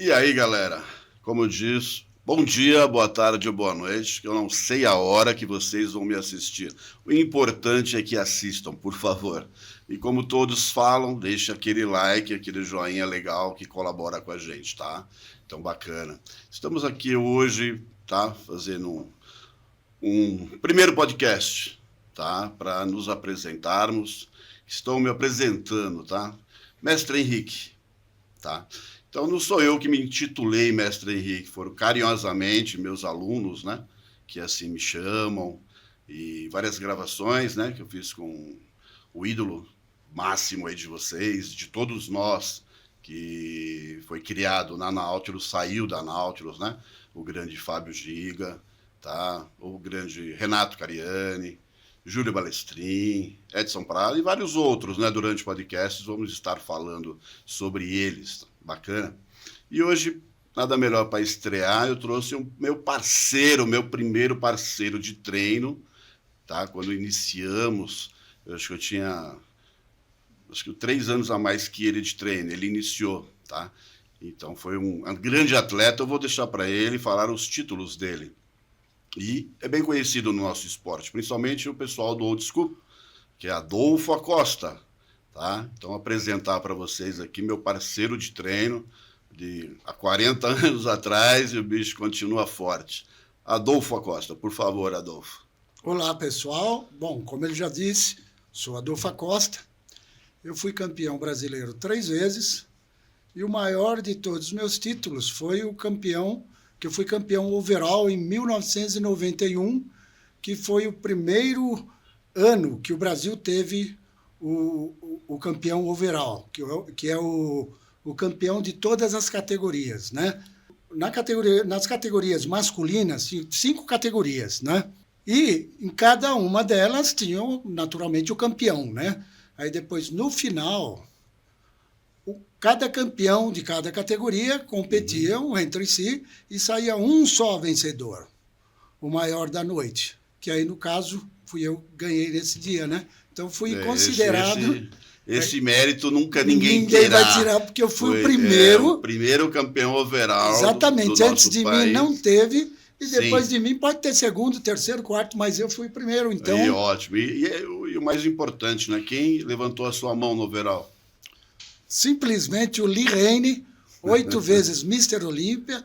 E aí, galera, como eu disse, bom dia, boa tarde ou boa noite, que eu não sei a hora que vocês vão me assistir. O importante é que assistam, por favor. E como todos falam, deixa aquele like, aquele joinha legal que colabora com a gente, tá? Então, bacana. Estamos aqui hoje, tá? Fazendo um primeiro podcast, tá? Para nos apresentarmos. Estou me apresentando, tá? Mestre Henrique, tá? Então, não sou eu que me intitulei Mestre Henrique, foram carinhosamente meus alunos, né, que assim me chamam, e várias gravações, né, que eu fiz com o ídolo máximo aí de vocês, de todos nós, que foi criado na Nautilus, saiu da Nautilus, né, o grande Fábio Giga, tá, o grande Renato Cariani, Júlio Balestrin, Edson Prado e vários outros, né, durante o podcast, vamos estar falando sobre eles. Bacana. E hoje, nada melhor para estrear, eu trouxe o meu parceiro, meu primeiro parceiro de treino, tá? Quando iniciamos, eu acho que eu tinha 3 anos a mais que ele de treino, ele iniciou, tá? Então foi um grande atleta, eu vou deixar para ele falar os títulos dele. E é bem conhecido no nosso esporte, principalmente o pessoal do Old School, que é Adolfo Acosta. Tá? Então, apresentar para vocês aqui meu parceiro de treino de há 40 anos atrás e o bicho continua forte. Adolfo Acosta, por favor, Adolfo. Olá, pessoal. Bom, como ele já disse, sou Adolfo Acosta. Eu fui campeão brasileiro 3 vezes e o maior de todos os meus títulos foi o campeão, que eu fui campeão overall em 1991, que foi o primeiro ano que o Brasil teve o campeão overall, que é o campeão de todas as categorias, né? Nas categorias masculinas, 5 categorias, né? E em cada uma delas tinham, naturalmente, o campeão, né? Aí depois, no final, cada campeão de cada categoria competiam entre si e saía um só vencedor, o maior da noite, que aí, no caso, fui eu que ganhei nesse dia, né? Então, fui considerado... Esse mérito ninguém vai tirar, porque eu fui o primeiro... o primeiro campeão overall. Exatamente. Do Antes de país. mim não teve, e depois Sim. de mim pode ter segundo, terceiro, quarto, mas eu fui o primeiro, então... E ótimo. E o mais importante, né? Quem levantou a sua mão no overall? Simplesmente o Lee Haney, 8 vezes Mr. Olímpia,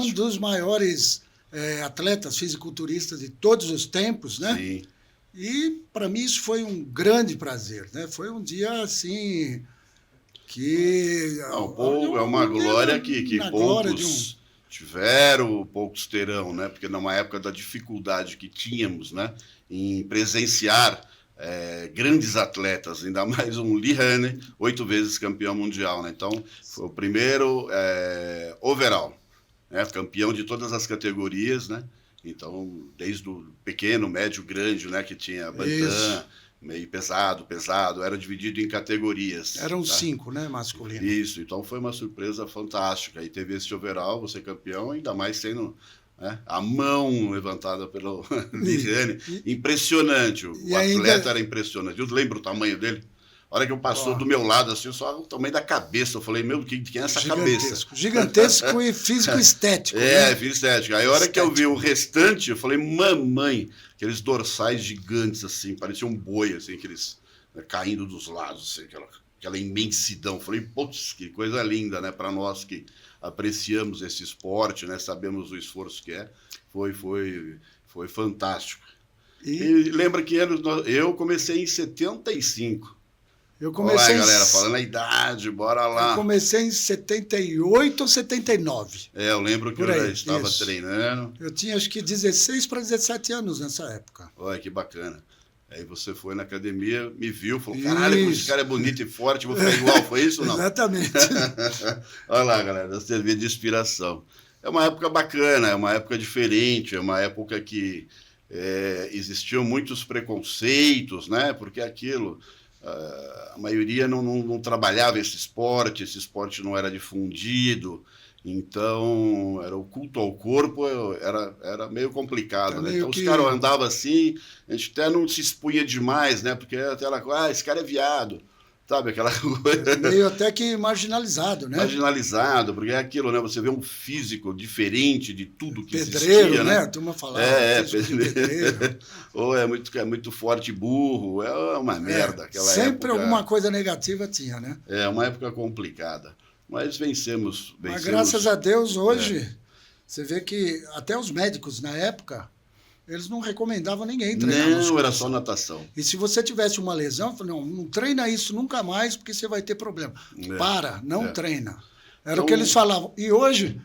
um dos maiores atletas fisiculturistas de todos os tempos, né? Sim. E, para mim, isso foi um grande prazer, né? Foi um dia, assim, que... É uma glória que poucos tiveram, poucos terão, né? Porque numa época da dificuldade que tínhamos, né? Em presenciar grandes atletas, ainda mais um Lee Haney, 8 vezes campeão mundial, né? Então, foi o primeiro overall, né? Campeão de todas as categorias, né? Então, desde o pequeno, médio, grande, né, que tinha bantam, meio pesado, era dividido em categorias. Eram 5, né, masculino. Isso, então foi uma surpresa fantástica. Aí teve esse overall, você campeão, ainda mais sendo, né, a mão levantada pelo Liliane. Impressionante, o atleta era impressionante. Eu lembro o tamanho dele. A hora que eu passou do meu lado, assim, só o tamanho da cabeça. Eu falei, meu, quem é essa cabeça? Gigantesco e físico-estético. Físico estético. Aí a hora que eu vi o restante, eu falei, mamãe, aqueles dorsais gigantes, assim, pareciam um boi, assim, aqueles caindo dos lados, assim, aquela imensidão. Eu falei, putz, que coisa linda, né? Para nós que apreciamos esse esporte, né? Sabemos o esforço que é. Foi fantástico. E lembra que eu comecei em 75. Eu comecei. Olá, galera, falando a idade, bora lá. Eu comecei em 78 ou 79. Eu lembro que eu já estava treinando. Eu tinha acho que 16 para 17 anos nessa época. Olha, que bacana. Aí você foi na academia, me viu, falou, caralho, esse cara é bonito e forte, vou ficar igual, foi isso ou não? Exatamente. Olha lá, galera, servir de inspiração. É uma época bacana, é uma época diferente, é uma época que existiam muitos preconceitos, né? Porque aquilo... a maioria não trabalhava esse esporte não era difundido, então era o culto ao corpo, era meio complicado, né? Então os caras andavam assim, a gente até não se expunha demais, né? Porque até ela, esse cara é viado, Sabe, aquela coisa... Meio até que marginalizado, né? Marginalizado, porque é aquilo, né? Você vê um físico diferente de tudo que Pedreiro, existia, né? A turma falava, físico de pedreiro. Ou é muito forte e burro, é uma merda. Aquela sempre época, alguma coisa negativa tinha, né? É uma época complicada. Mas vencemos. Mas graças a Deus, hoje, você vê que até os médicos, na época, eles não recomendavam ninguém treinar musculação. Não, era só natação. E se você tivesse uma lesão, não treina isso nunca mais, porque você vai ter problema. Não treina. Era então, o que eles falavam. E hoje,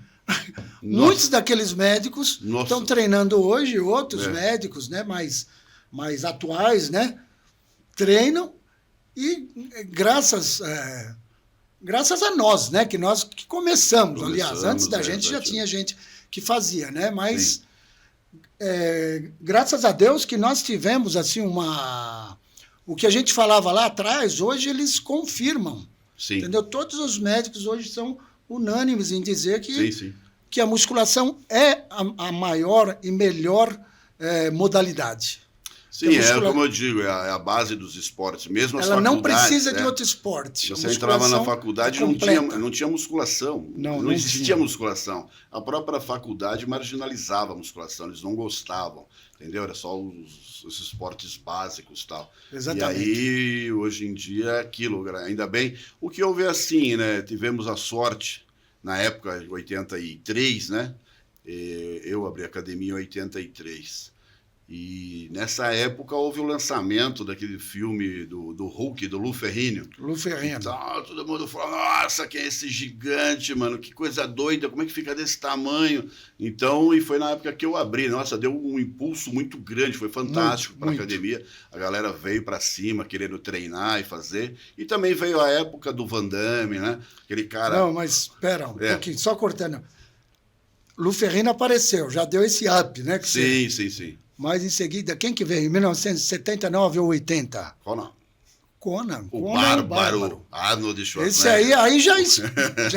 muitos daqueles médicos estão treinando hoje, outros médicos, né, mais atuais, né, treinam e graças a nós, né, que nós que começamos. Aliás, antes da gente já tinha gente que fazia, né, mas... graças a Deus que nós tivemos assim o que a gente falava lá atrás, hoje eles confirmam. Sim. Entendeu? Todos os médicos hoje são unânimes em dizer que a musculação é a maior e melhor modalidade. Sim, como eu digo, é a base dos esportes. Mesmo as faculdades... Ela não precisa de outro esporte. Você entrava na faculdade e não tinha musculação. Não existia musculação. A própria faculdade marginalizava a musculação, eles não gostavam, entendeu? Era só os esportes básicos e tal. Exatamente. E aí, hoje em dia, é aquilo. Ainda bem, o que houve assim, né? Tivemos a sorte, na época de 83, né? Eu abri a academia em 83. E nessa época houve o lançamento daquele filme do Hulk, do Lou Ferrigno. Lou Ferrigno. Então, todo mundo falou, nossa, quem é esse gigante, mano? Que coisa doida, como é que fica desse tamanho? Então, e foi na época que eu abri. Nossa, deu um impulso muito grande, foi fantástico para a academia. A galera veio para cima, querendo treinar e fazer. E também veio a época do Van Damme, né? Aquele cara... Não, mas espera um pouquinho, só cortando. Lou Ferrigno apareceu, já deu esse up, né? Sim. Mas em seguida, quem que veio? Em 1979 ou 80? Conan. O Bárbaro. Arnold Schwarzenegger. Esse aí já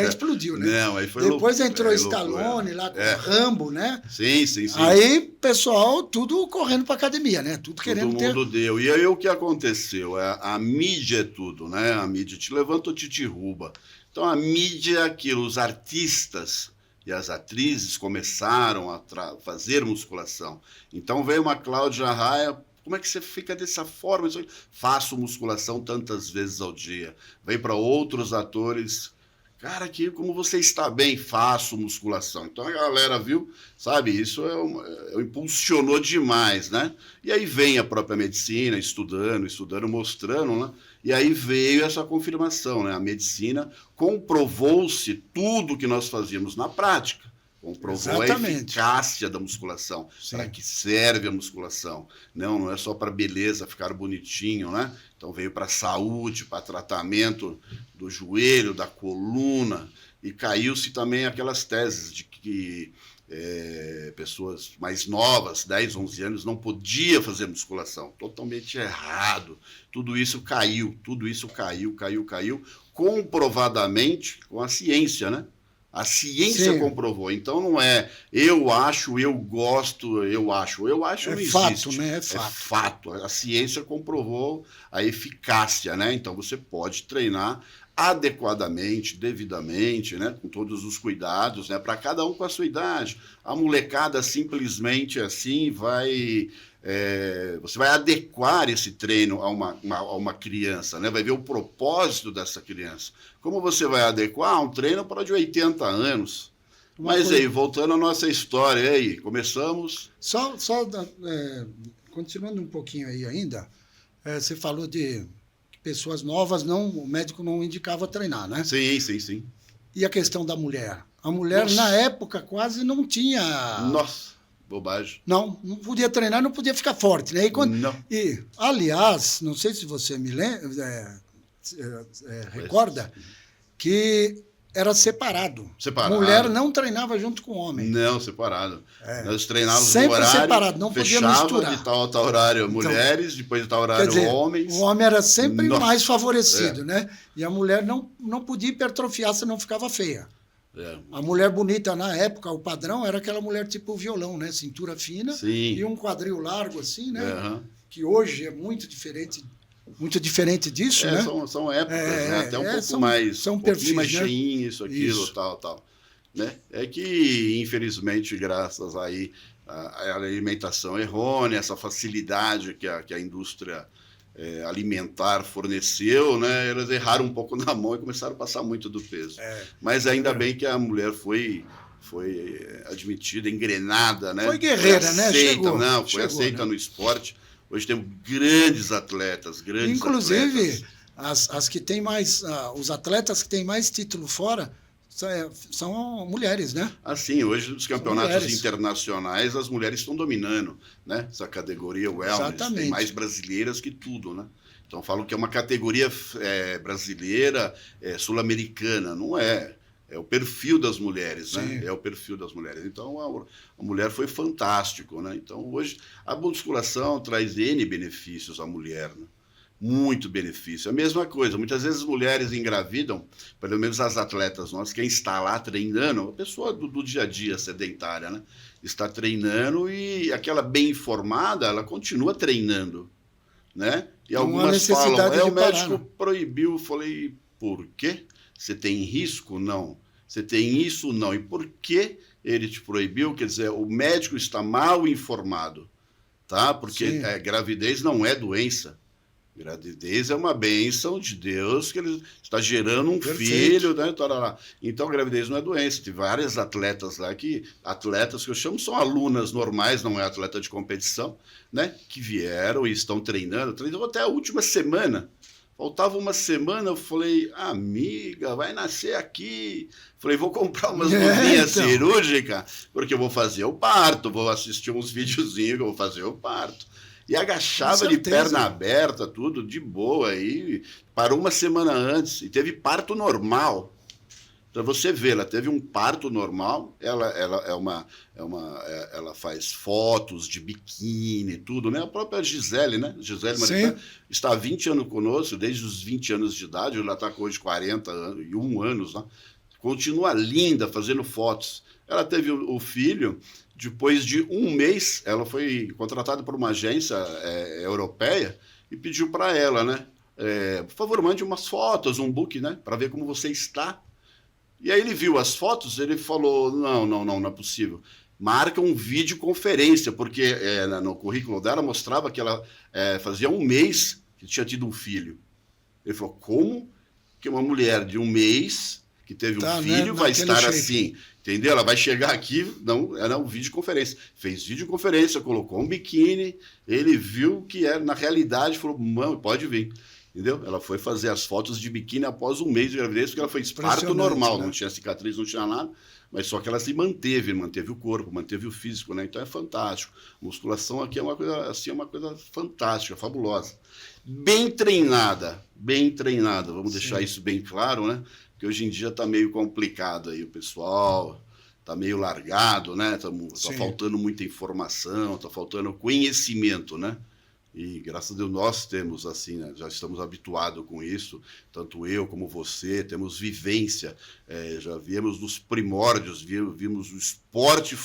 explodiu, né? Não, aí foi Depois entrou Stallone lá com o Rambo, né? Sim. Aí, pessoal, tudo correndo para academia, né? Tudo querendo ter... Todo mundo deu. E aí o que aconteceu? A mídia é tudo, né? A mídia te levanta ou te derruba. Então a mídia é aquilo, os artistas... E as atrizes começaram a fazer musculação. Então veio uma Cláudia Raia, como é que você fica dessa forma? Faço musculação tantas vezes ao dia. Vem para outros atores, cara, como você está bem, faço musculação. Então a galera viu, sabe, isso impulsionou demais, né? E aí vem a própria medicina, estudando, mostrando, né? E aí veio essa confirmação, né? A medicina comprovou-se tudo que nós fazíamos na prática. Comprovou a eficácia da musculação. Para que serve a musculação? Não é só para beleza, ficar bonitinho, né? Então veio para saúde, para tratamento do joelho, da coluna. E caiu-se também aquelas teses de que pessoas mais novas, 10, 11 anos, não podia fazer musculação. Totalmente errado. Tudo isso caiu, comprovadamente com a ciência, né? A ciência comprovou. Então não é eu acho, eu gosto, eu acho. Eu acho não fato, existe. Né? É fato. A ciência comprovou a eficácia, né? Então você pode treinar adequadamente, devidamente, né, com todos os cuidados, né, para cada um com a sua idade. A molecada simplesmente assim você vai adequar esse treino a uma criança, né, vai ver o propósito dessa criança. Como você vai adequar um treino para de 80 anos? Mas aí, voltando à nossa história, aí, começamos... Continuando um pouquinho aí ainda, você falou de... pessoas novas, o médico não indicava treinar, né? Sim. E a questão da mulher? A mulher, na época, quase não tinha... Nossa, bobagem. Não podia treinar, não podia ficar forte, né? E, aliás, não sei se você me recorda, que era separado. Mulher não treinava junto com homem. Não, separado. Nós treinávamos sempre no horário, separado, não podia misturar. De tal a tal horário mulheres, depois de tal horário homens. O homem era sempre mais favorecido, né? E a mulher não podia hipertrofiar, senão ficava feia. A mulher bonita, na época, o padrão era aquela mulher tipo violão, né? Cintura fina e um quadril largo, assim, né? Que hoje é muito diferente muito diferente disso, né? São épocas, né? Até um pouco são, mais, são um pouquinho perfis, mais né? cheinho, aquilo, Isso. tal. Né? É que, infelizmente, graças aí à alimentação errônea, essa facilidade que a indústria alimentar forneceu, né? Eles erraram um pouco na mão e começaram a passar muito do peso. Mas ainda bem que a mulher foi admitida, engrenada, né? Foi guerreira, foi né? aceita, Chegou. não, foi Chegou, aceita né? no esporte. Hoje temos grandes atletas, Inclusive, as que têm mais, os atletas que têm mais título fora são mulheres, né? Assim, hoje nos São campeonatos mulheres. internacionais as mulheres estão dominando, né? Essa categoria wellness, Exatamente. tem mais brasileiras que tudo, né? Então falam que é uma categoria brasileira, sul-americana, não é? É o perfil das mulheres, né? Sim. É o perfil das mulheres. Então a mulher foi fantástico, né? Então hoje a musculação traz N benefícios à mulher, né? Muito benefício. A mesma coisa, muitas vezes as mulheres engravidam, pelo menos as atletas nossas, quem está lá treinando, a pessoa do dia a dia sedentária, né? Está treinando e aquela bem informada, ela continua treinando, né? E Não há algumas falam, necessidade o de parar, médico né? proibiu. Eu falei, por quê? Você tem risco? Não. Você tem isso? Não. E por que ele te proibiu? Quer dizer, o médico está mal informado, tá? Porque gravidez não é doença. Gravidez é uma bênção de Deus, que ele está gerando um filho, né? Então, gravidez não é doença. Tem várias atletas lá atletas que eu chamo são alunas normais, não é atleta de competição, né? Que vieram e estão treinando até a última semana. Faltava uma semana, eu falei, amiga, vai nascer aqui. Falei, vou comprar umas luvinhas cirúrgicas, porque eu vou fazer o parto, vou assistir uns videozinhos que eu vou fazer o parto. E agachava de perna aberta, tudo de boa. Aí parou uma semana antes e teve parto normal. Para você ver, ela teve um parto normal. Ela faz fotos de biquíni, tudo, né? A própria Gisele, né? Gisele Marita está há 20 anos conosco, desde os 20 anos de idade. Ela está com hoje 41 anos, né? Continua linda, fazendo fotos. Ela teve o filho. Depois de um mês, ela foi contratada por uma agência europeia e pediu para ela, né? Por favor, mande umas fotos, um book, né? Para ver como você está. E aí ele viu as fotos, ele falou, não é possível. Marca um videoconferência, porque no currículo dela mostrava que ela fazia um mês que tinha tido um filho. Ele falou, como que uma mulher de um mês que teve um filho vai estar assim? Entendeu? Ela vai chegar aqui, era um videoconferência. Fez videoconferência, colocou um biquíni, ele viu que na realidade, falou, mãe, pode vir. Entendeu? Ela foi fazer as fotos de biquíni após um mês de gravidez, porque ela fez parto normal, né? Não tinha cicatriz, não tinha nada, mas só que ela se manteve o corpo, manteve o físico, né? Então é fantástico. A musculação aqui é uma coisa fantástica, fabulosa. Bem treinada, vamos deixar isso bem claro, né? Porque hoje em dia está meio complicado aí o pessoal, está meio largado, né? Tá faltando muita informação, está faltando conhecimento, né? E graças a Deus nós temos, assim, né? Já estamos habituados com isso, tanto eu como você, temos vivência, já viemos nos primórdios, vimos o esporte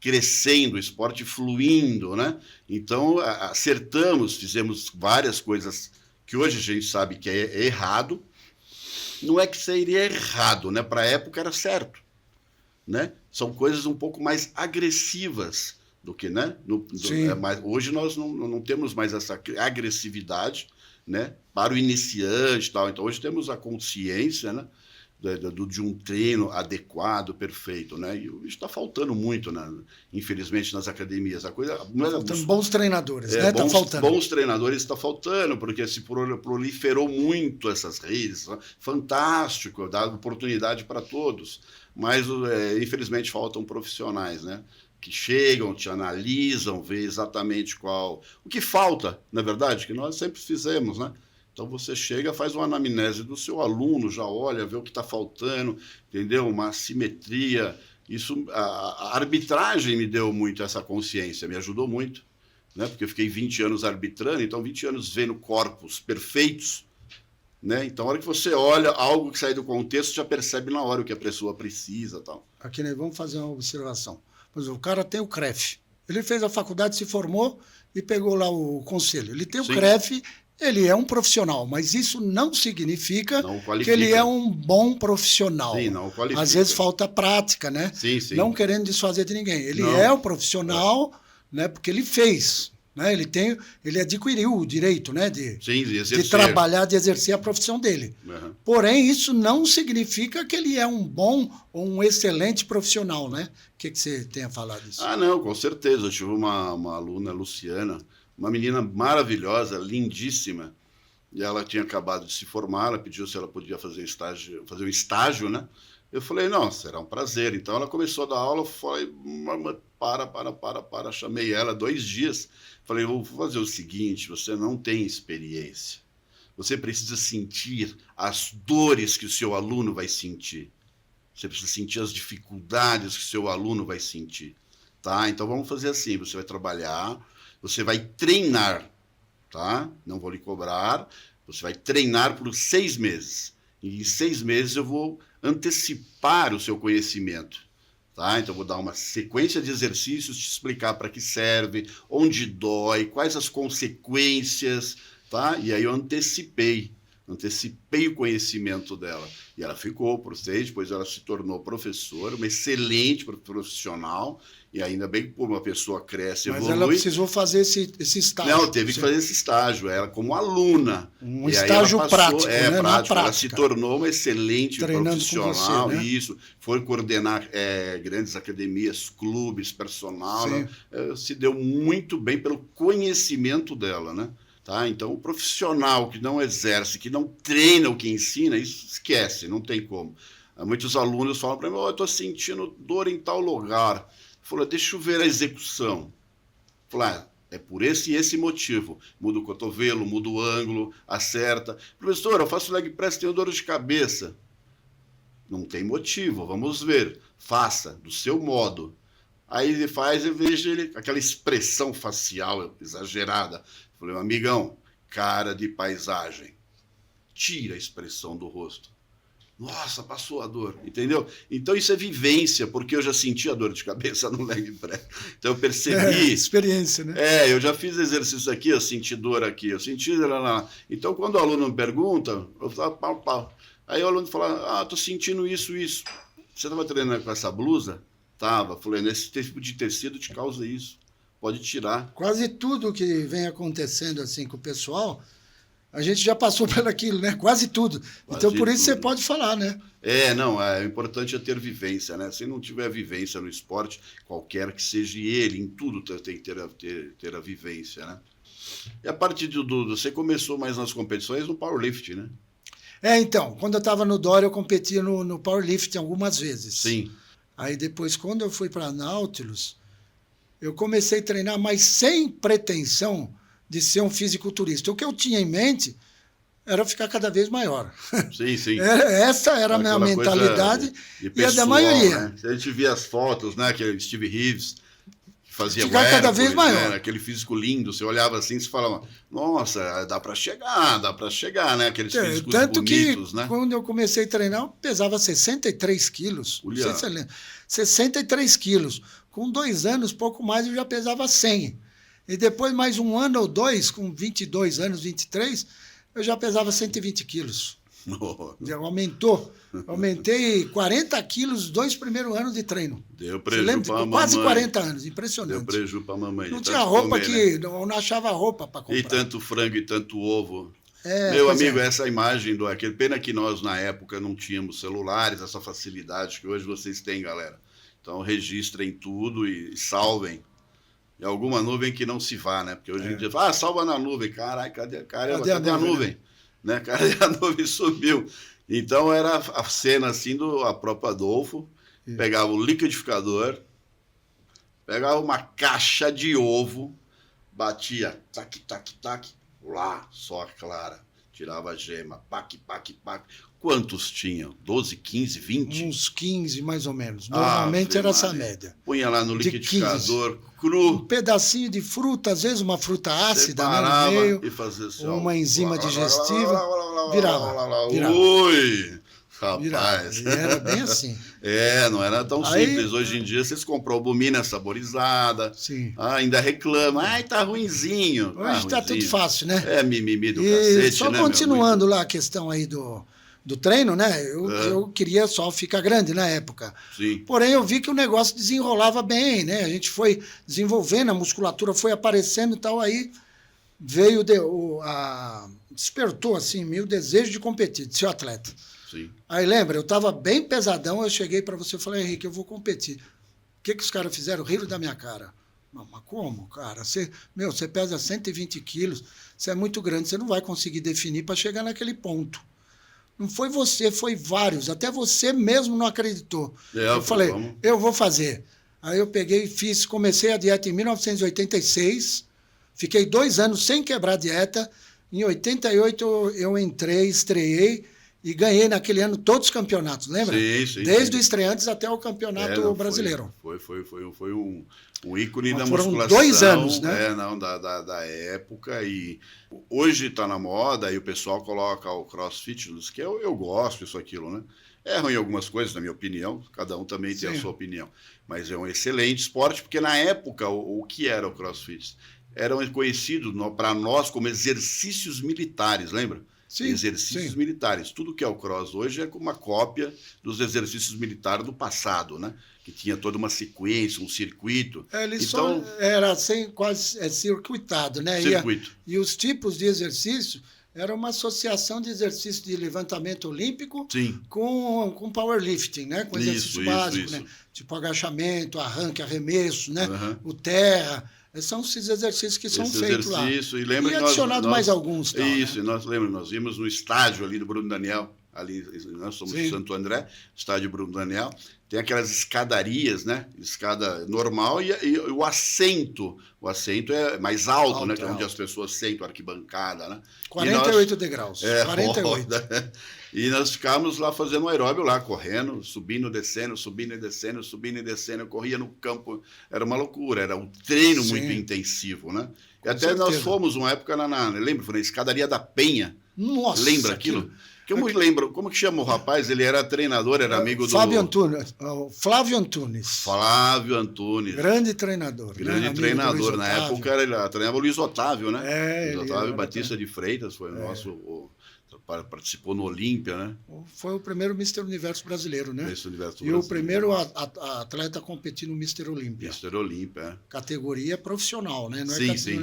crescendo, o esporte fluindo, né? Então acertamos, fizemos várias coisas que hoje a gente sabe que é errado. Não é que seria errado, né? Para a época era certo, né? São coisas um pouco mais agressivas do que, né? Hoje nós não temos mais essa agressividade, né? Para o iniciante e tal. Então hoje temos a consciência, né? De um treino adequado, perfeito, né? E isso está faltando muito, né? Infelizmente, nas academias. Faltando bons treinadores, né? Está faltando. Bons treinadores está faltando, porque se proliferou muito essas redes. Né? Fantástico, dá oportunidade para todos. Mas, infelizmente, faltam profissionais, né? Que chegam, te analisam, vê exatamente o que falta, na verdade, que nós sempre fizemos, né? Então você chega, faz uma anamnese do seu aluno, já olha, vê o que está faltando, entendeu? Uma simetria. Isso, a arbitragem me deu muito essa consciência, me ajudou muito, né? Porque eu fiquei 20 anos arbitrando, então 20 anos vendo corpos perfeitos, né? Então, a hora que você olha algo que sai do contexto, já percebe na hora o que a pessoa precisa, tal. Aqui, né, vamos fazer uma observação. Pois o cara tem o CREF. Ele fez a faculdade, se formou e pegou lá o conselho. Ele tem o CREF, ele é um profissional, mas isso não significa Não o que qualifica. ele é um bom profissional. Sim, não o qualifica. Às vezes falta prática, né? Sim, sim. Não querendo desfazer de ninguém. Ele Não. é o profissional, né? Porque ele fez, né? Ele adquiriu o direito, né? Sim, de exercer. De trabalhar, de exercer a profissão dele. Uhum. Porém, isso não significa que ele é um bom ou um excelente profissional, né? O que você tem a falar disso? Ah, não, com certeza. Eu tive uma aluna, Luciana, uma menina maravilhosa, lindíssima, e ela tinha acabado de se formar, ela pediu se ela podia fazer um estágio, né? Eu falei, não, será um prazer. Então ela começou a dar aula, eu falei, para, chamei ela 2 dias, falei, vou fazer o seguinte, você não tem experiência, você precisa sentir as dores que o seu aluno vai sentir, você precisa sentir as dificuldades que o seu aluno vai sentir, tá? Então vamos fazer assim, você vai trabalhar, você vai treinar, tá? Não vou lhe cobrar, você vai treinar por 6 meses. E em 6 meses eu vou antecipar o seu conhecimento, tá? Então eu vou dar uma sequência de exercícios, te explicar para que serve, onde dói, quais as consequências, tá? E aí eu antecipei o conhecimento dela. E ela ficou por 6, depois ela se tornou professora, uma excelente profissional, e ainda bem que uma pessoa cresce, Mas evolui. ela precisou fazer esse estágio. Não, teve que fazer esse estágio, ela como aluna. Um E estágio aí ela passou, prático, né? Na prático. Ela prática. se tornou uma excelente Treinando profissional, com você, né? isso. Foi coordenar grandes academias, clubes, personal. Sim. Se deu muito bem pelo conhecimento dela, né? Tá? Então, o profissional que não exerce, que não treina o que ensina, isso esquece, não tem como. Muitos alunos falam para mim, eu estou sentindo dor em tal lugar. Falou, deixa eu ver a execução. Falei, é por esse e esse motivo. Muda o cotovelo, muda o ângulo, acerta. Professor, eu faço leg press, tenho dor de cabeça. Não tem motivo, vamos ver. Faça, do seu modo. Aí ele faz e vejo ele, aquela expressão facial exagerada. Falei, amigão, cara de paisagem. Tira a expressão do rosto. Nossa, passou a dor, entendeu? Então isso é vivência, porque eu já senti a dor de cabeça no leg press. Então eu percebi... experiência, né? Eu já fiz exercício aqui, eu senti dor aqui, eu senti... Lá. Então quando o aluno me pergunta, eu falo, pau. Aí o aluno fala, tô sentindo isso. Você estava treinando com essa blusa? Tava. Falei, nesse tipo de tecido te causa isso. Pode tirar. Quase tudo que vem acontecendo assim com o pessoal, a gente já passou por aquilo, né? Quase tudo. Então, por isso você pode falar, né? O importante é ter vivência, né? Se não tiver vivência no esporte, qualquer que seja ele, em tudo tem que ter a vivência, né? E a partir você começou mais nas competições no powerlifting, né? Então, quando eu estava no Dória, eu competia no powerlifting algumas vezes. Sim. Aí depois, quando eu fui para Nautilus, eu comecei a treinar, mas sem pretensão de ser um fisiculturista. O que eu tinha em mente era ficar cada vez maior. Sim. Essa era a minha mentalidade de e a da maioria. Né? A gente via as fotos, né? Aquele Steve Reeves que fazia ficar cada vez maior. Né? Aquele físico lindo, você olhava assim e falava, nossa, dá para chegar, né? Aqueles físicos tanto bonitos, que, né? quando eu comecei a treinar, eu pesava 63 quilos. Não sei se você lembra. 63 quilos. Com 2 anos, pouco mais, eu já pesava 100. E depois, mais 1 ano ou 2, com 22 anos, 23, eu já pesava 120 quilos. Já aumentou. Aumentei 40 quilos nos 2 primeiros anos de treino. Deu prejuízo para a mamãe. Quase 40 anos, impressionante. Deu prejuízo para a mamãe. Não tinha roupa não achava roupa para comprar. E tanto frango e tanto ovo. Meu amigo, essa imagem aquele pena que nós, na época, não tínhamos celulares, essa facilidade que hoje vocês têm, galera. Então, registrem tudo e salvem. E alguma nuvem que não se vá, né? Porque hoje em dia, salva na nuvem. Caralho, cadê a nuvem? Né? Cadê a nuvem? Subiu. Então, era a cena assim a próprio Adolfo, pegava o liquidificador, pegava uma caixa de ovo, batia, tac, lá, só a clara. Tirava a gema, pac. Quantos tinham? 12, 15, 20? Uns 15, mais ou menos. Normalmente era essa média. Punha lá no liquidificador cru. Um pedacinho de fruta, às vezes uma fruta ácida, né, no meio, e fazia assim, uma enzima digestiva, virava. Ui! Rapaz. E era bem assim. Não era tão simples. Hoje em dia vocês compram albumina saborizada, Sim. ainda reclamam, tá ruinzinho. Hoje está tudo fácil, né? É mimimi do E cacete, só né, continuando lá a questão aí do treino, né? Eu queria só ficar grande na época. Sim. Porém, eu vi que o negócio desenrolava bem, né? A gente foi desenvolvendo, a musculatura foi aparecendo e tal, aí veio despertou assim em mim o desejo de competir, de ser atleta. Sim. Aí lembra, eu estava bem pesadão, eu cheguei para você e falei, Henrique, eu vou competir. O que os caras fizeram? Riram da minha cara. Não, mas como, cara? Você pesa 120 quilos, você é muito grande, você não vai conseguir definir para chegar naquele ponto. Não foi você, foi vários. Até você mesmo não acreditou. Eu falei, eu vou fazer. Aí eu peguei e comecei a dieta em 1986, fiquei 2 anos sem quebrar a dieta. Em 88 eu estreiei e ganhei naquele ano todos os campeonatos, lembra? Sim. Desde o estreantes até o campeonato brasileiro. Foi um ícone da foram musculação. 2 anos, né? Da época. E hoje está na moda e o pessoal coloca o CrossFit, que eu gosto, isso, aquilo, né? Erram em algumas coisas, na minha opinião, cada um também tem a sua opinião. Mas é um excelente esporte, porque na época, o que era o CrossFit? Eram conhecidos para nós como exercícios militares, lembra? Sim, exercícios militares. Tudo que é o cross hoje é uma cópia dos exercícios militares do passado, né? Que tinha toda uma sequência, um circuito. Ele só era quase circuitado, né? Circuito. E os tipos de exercício era uma associação de exercício de levantamento olímpico com powerlifting, né? Com exercício básico, né? Tipo agachamento, arranque, arremesso, né? O terra. São esses exercícios que são feitos lá. E lembra e que adicionado mais alguns. Tal, isso, né? nós vimos no estádio ali do Bruno Daniel, ali nós somos de Santo André, estádio Bruno Daniel, tem aquelas escadarias, né? Escada normal e o assento. O assento é mais alto, né? Que é onde as pessoas sentam, arquibancada, né? 48 degraus. 48. E nós ficávamos lá fazendo um aeróbio lá, correndo, subindo, descendo, subindo e descendo, subindo e descendo. Eu corria no campo, era uma loucura, era um treino muito intensivo, né? E até nós fomos uma época lembra, foi na Escadaria da Penha. Nossa! Lembra aquilo? Eu me lembro, como que chama o rapaz? Ele era treinador, era amigo do... Flávio Antunes. Flávio Antunes. Grande treinador. Grande treinador. Na época ele treinava o Luiz Otávio, né? Luiz Otávio Batista de Freitas, foi o nosso... Participou no Olímpia, né? Foi o primeiro Mr. Universo brasileiro, né? O primeiro atleta a competir no Mr. Olímpia. Mr. Olímpia, Categoria profissional, né? Não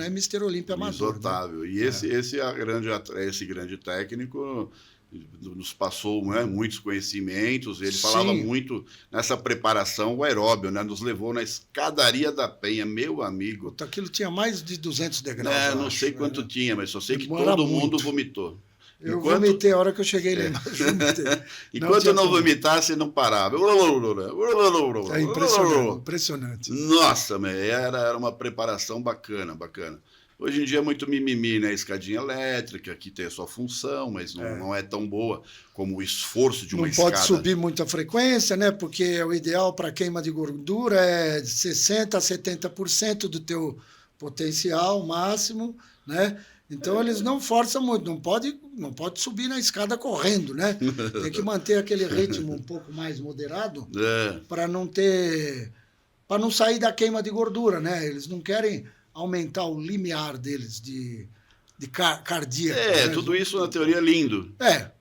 é Mr. Olímpia amador. Luiz Otávio. Né? E esse grande técnico nos passou, né, muitos conhecimentos. Ele falava muito nessa preparação, o aeróbio, né? Nos levou na Escadaria da Penha, meu amigo. Aquilo tinha mais de 200 degraus. Não sei quanto tinha, mas só sei que todo mundo vomitou. Eu vomitei a hora que eu cheguei lá embaixo. Enquanto eu não vomitasse, não parava. É impressionante. Nossa, era uma preparação bacana. Hoje em dia é muito mimimi, né? Escadinha elétrica, que tem a sua função, mas não é tão boa como o esforço de uma escada. Não pode subir muita frequência, né? Porque o ideal para queima de gordura é de 60% a 70% do teu potencial máximo, né? Então eles não forçam muito, não pode subir na escada correndo, né? Tem que manter aquele ritmo um pouco mais moderado para não sair da queima de gordura, né? Eles não querem aumentar o limiar deles de cardíaco. Né? Tudo isso na teoria é lindo.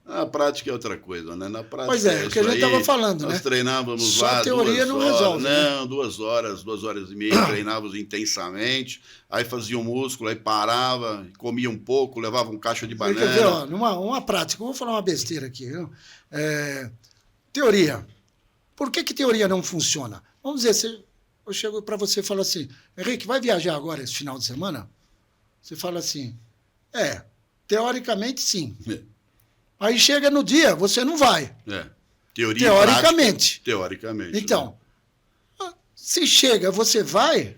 Na prática é outra coisa, né? Na prática pois é o que a gente estava falando, nós né? treinávamos só lá a teoria não resolve. Não, 2 horas e meia, treinávamos intensamente, aí fazia um músculo, aí parava, comia um pouco, levava um cacho de banana. Quer ver, numa prática, eu vou falar uma besteira aqui. Teoria. Por que teoria não funciona? Vamos dizer, eu chego para você e falo assim, Henrique, vai viajar agora esse final de semana? Você fala assim, teoricamente sim. Aí chega no dia, você não vai. Teoricamente. Então, se chega, você vai,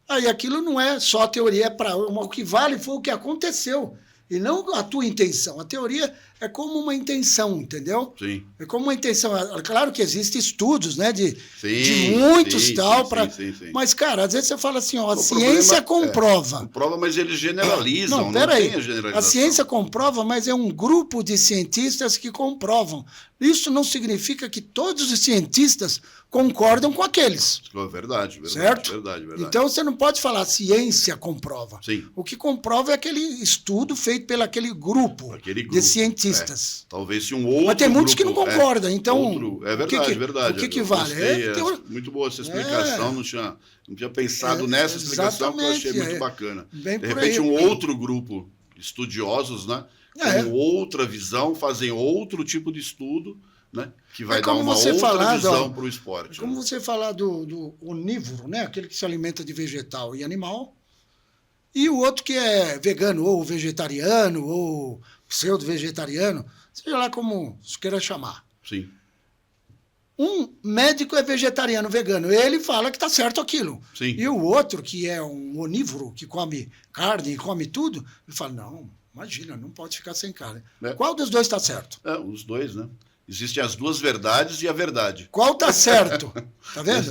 aí aquilo não é só teoria, o que vale foi o que aconteceu, e não a tua intenção. A teoria é como uma intenção, entendeu? Sim. É como uma intenção. Claro que existem estudos, né, de Sim, muitos sim, tal, sim. mas, cara, às vezes você fala assim, ó, a O ciência problema comprova. comprova, mas eles generalizam, Não, peraí. tem a generalização. A ciência comprova, mas é um grupo de cientistas que comprovam. Isso não significa que todos os cientistas concordam com aqueles. Verdade, Certo? verdade. Então você não pode falar ciência comprova. Sim. O que comprova é aquele estudo feito pelo aquele grupo de cientistas. Talvez se um outro. Mas tem muitos que não grupo, concordam. Então, é verdade, verdade. O que vale? Muito boa essa explicação. Não tinha pensado nessa explicação, que eu achei muito bacana. Bem de repente, um outro grupo, estudiosos, né? Com outra visão, fazem outro tipo de estudo, né, que vai dar uma outra visão para o esporte. Como você falar do onívoro, né, aquele que se alimenta de vegetal e animal, e o outro que é vegano, ou vegetariano, ou pseudo-vegetariano, seja lá como você queira chamar. Sim. Um médico é vegetariano, vegano, ele fala que está certo aquilo. Sim. E o outro, que é um onívoro, que come carne e come tudo, ele fala, não, imagina, não pode ficar sem carne. Qual dos dois está certo? Os dois, né? Existem as duas verdades e a verdade. Qual está certo? Tá vendo?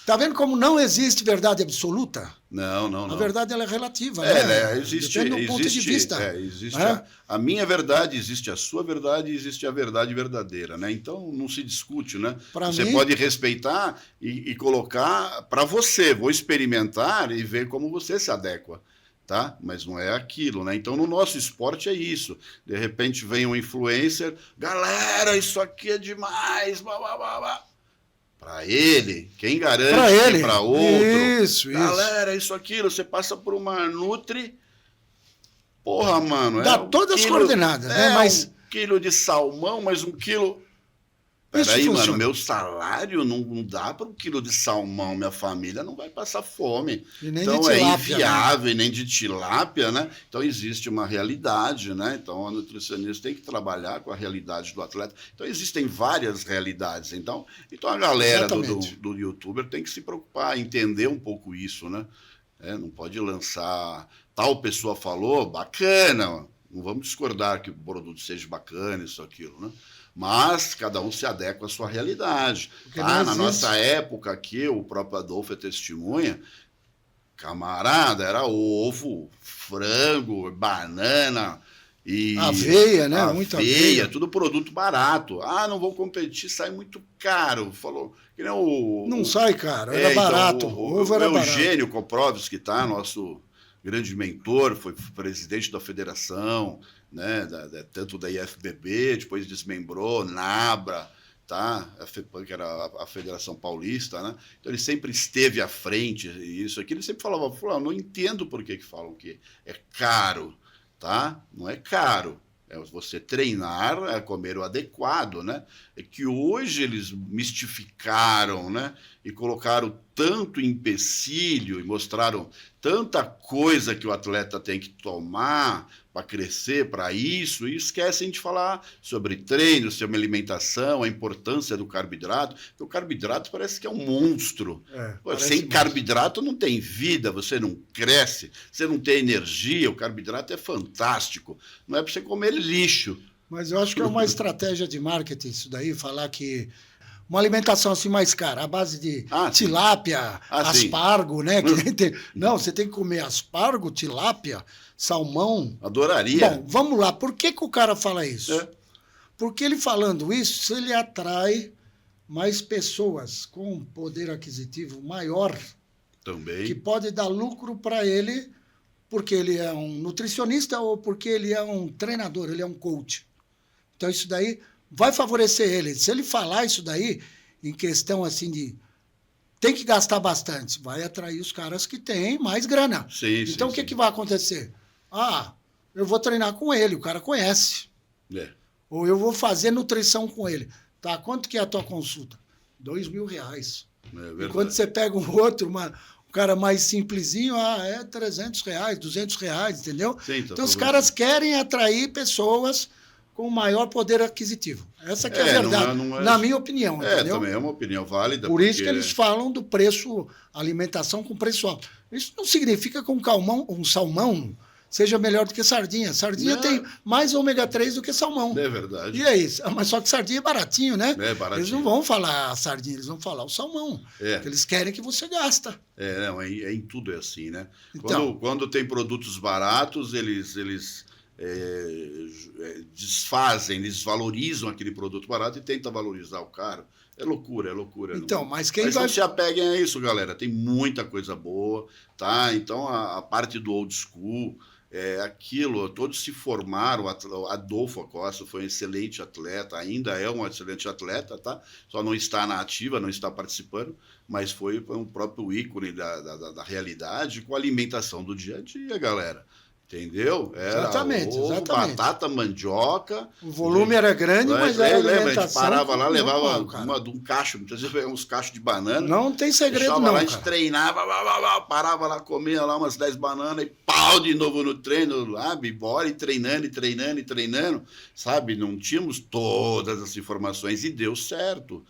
Tá vendo como não existe verdade absoluta? Não. A verdade ela é relativa, né? Existe, depende do ponto de vista. Existe a minha verdade, existe a sua verdade e existe a verdade verdadeira, né? Então não se discute, né? Você pode respeitar e colocar para você. Vou experimentar e ver como você se adequa. Tá? Mas não é aquilo, né? Então, no nosso esporte é isso. De repente vem um influencer, galera, isso aqui é demais, blá, blá, blá, blá. Para ele, quem garante que para outro, isso. Galera, isso aquilo, você passa por uma Nutri, porra, mano. Dá todas as coordenadas, né? Mas 1 quilo de salmão, mais 1 quilo... Peraí, mano, meu salário não dá para 1 quilo de salmão, minha família não vai passar fome. Então é inviável, né? Nem de tilápia, né? Então existe uma realidade, né? Então a nutricionista tem que trabalhar com a realidade do atleta. Então existem várias realidades. Então a galera do youtuber tem que se preocupar, entender um pouco isso, né? Não pode lançar, tal pessoa falou, bacana, não vamos discordar que o produto seja bacana, isso, aquilo, né? Mas cada um se adequa à sua realidade. Na nossa época aqui, o próprio Adolfo é testemunha, camarada, era ovo, frango, banana e... Aveia, né? Muita aveia. Tudo produto barato. Não vou competir, sai muito caro. Falou que nem o... Não sai caro, era barato. Então, o ovo era barato. Eugênio Koprovski, tá? Nosso grande mentor, foi presidente da federação, né, tanto da IFBB, depois desmembrou, NABRA, tá? A FEPAM, que era a Federação Paulista, né? Então ele sempre esteve à frente, isso aqui, ele sempre falava, não entendo por que falam que é caro, tá? Não é caro. É você treinar, é comer o adequado, né? É que hoje eles mistificaram, né? E colocaram tanto empecilho e mostraram tanta coisa que o atleta tem que tomar para crescer, para isso, e esquecem de falar sobre treino, sobre alimentação, a importância do carboidrato. Porque o carboidrato parece que é um monstro. Sem carboidrato não tem vida, você não cresce, você não tem energia, o carboidrato é fantástico. Não é para você comer lixo. Mas eu acho que é uma estratégia de marketing isso daí, falar que uma alimentação assim mais cara, à base de tilápia, aspargo, né? Não, você tem que comer aspargo, tilápia, salmão. Adoraria. Bom, vamos lá. Por que o cara fala isso? Porque ele falando isso, ele atrai mais pessoas com poder aquisitivo maior. Também. Que pode dar lucro para ele, porque ele é um nutricionista ou porque ele é um treinador, ele é um coach. Então isso daí vai favorecer ele. Se ele falar isso daí, em questão assim de tem que gastar bastante, vai atrair os caras que têm mais grana. Então o que vai acontecer? Eu vou treinar com ele, o cara conhece. Ou eu vou fazer nutrição com ele. Tá, quanto que é a tua consulta? R$2.000. Enquanto você pega um outro, um cara mais simplesinho, é R$300, R$200, entendeu? Então os caras querem atrair pessoas com maior poder aquisitivo. Essa que é a verdade, na minha opinião. Entendeu? Também é uma opinião válida. Por isso que eles falam do preço, alimentação com preço alto. Isso não significa que um salmão seja melhor do que sardinha. Sardinha tem mais ômega 3 do que salmão. É verdade. E é isso. Mas só que sardinha é baratinho, né? É baratinho. Eles não vão falar a sardinha, eles vão falar o salmão. Eles querem que você gasta. Em tudo é assim, né? Então, quando tem produtos baratos, eles desfazem, eles valorizam aquele produto barato e tentam valorizar o caro. É loucura. Então, mas não se apeguem a isso, galera. Tem muita coisa boa, tá? Então, a parte do old school, aquilo, todos se formaram. O Adolfo Acosta foi um excelente atleta, ainda é um excelente atleta, tá? Só não está na ativa, não está participando, mas foi um próprio ícone da realidade com a alimentação do dia a dia, galera. Entendeu? Era exatamente. batata, mandioca. O volume era grande, mas era lembra, a gente parava lá, levava um cacho, muitas vezes pegava uns cachos de banana. Não tem segredo, não. Lá, a gente treinava, parava lá, comia lá umas 10 bananas e pau de novo no treino, lá, bora, e treinando, sabe? Não tínhamos todas as informações e deu certo.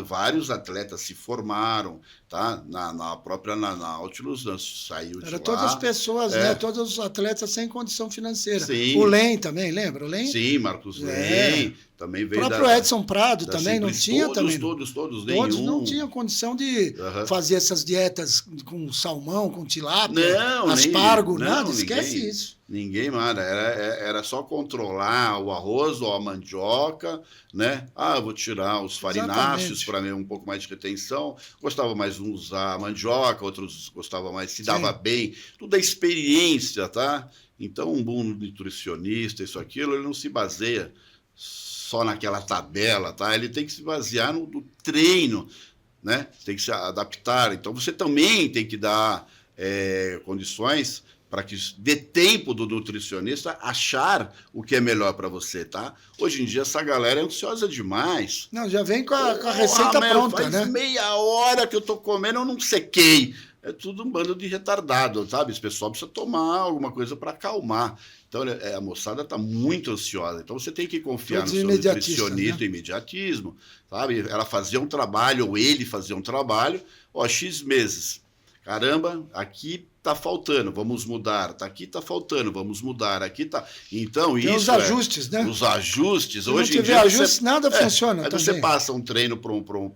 Vários atletas se formaram, tá? Na própria Nautilus, saiu de lá. Todas as pessoas, né? Todos os atletas sem condição financeira. Sim. O Len também, lembra? O Len? Sim, Marcos Len. Também veio o próprio Edson Prado também não tinha. Todos nenhum. Não tinham condição de fazer essas dietas com salmão, com tilápia, aspargo, nada. Esquece isso. Ninguém, mano. Era só controlar o arroz ou a mandioca, né? Eu vou tirar os farináceos para um pouco mais de retenção. Gostava mais de usar a mandioca, outros gostavam mais, se dava bem. Tudo é experiência, tá? Então, um bom nutricionista, isso, aquilo, ele não se baseia só naquela tabela, tá? Ele tem que se basear no treino, né? Tem que se adaptar. Então, você também tem que dar condições para que dê tempo do nutricionista achar o que é melhor para você, tá? Hoje em dia, essa galera é ansiosa demais. Não, já vem com a receita pronta, faz né? Meia hora que eu tô comendo, eu não sequei. É tudo um bando de retardado, sabe? Esse pessoal precisa tomar alguma coisa para acalmar. Então, a moçada está muito ansiosa. Então, você tem que confiar no seu nutricionista, né? Imediatismo, sabe? Ela fazia um trabalho, ou ele fazia um trabalho, X meses. Caramba, aqui está faltando, vamos mudar. Aqui está faltando, vamos mudar. Aqui está. Então, tem isso. Os ajustes, né? Os ajustes. Se hoje não tiver ajustes, nada funciona. Aí você passa um treino para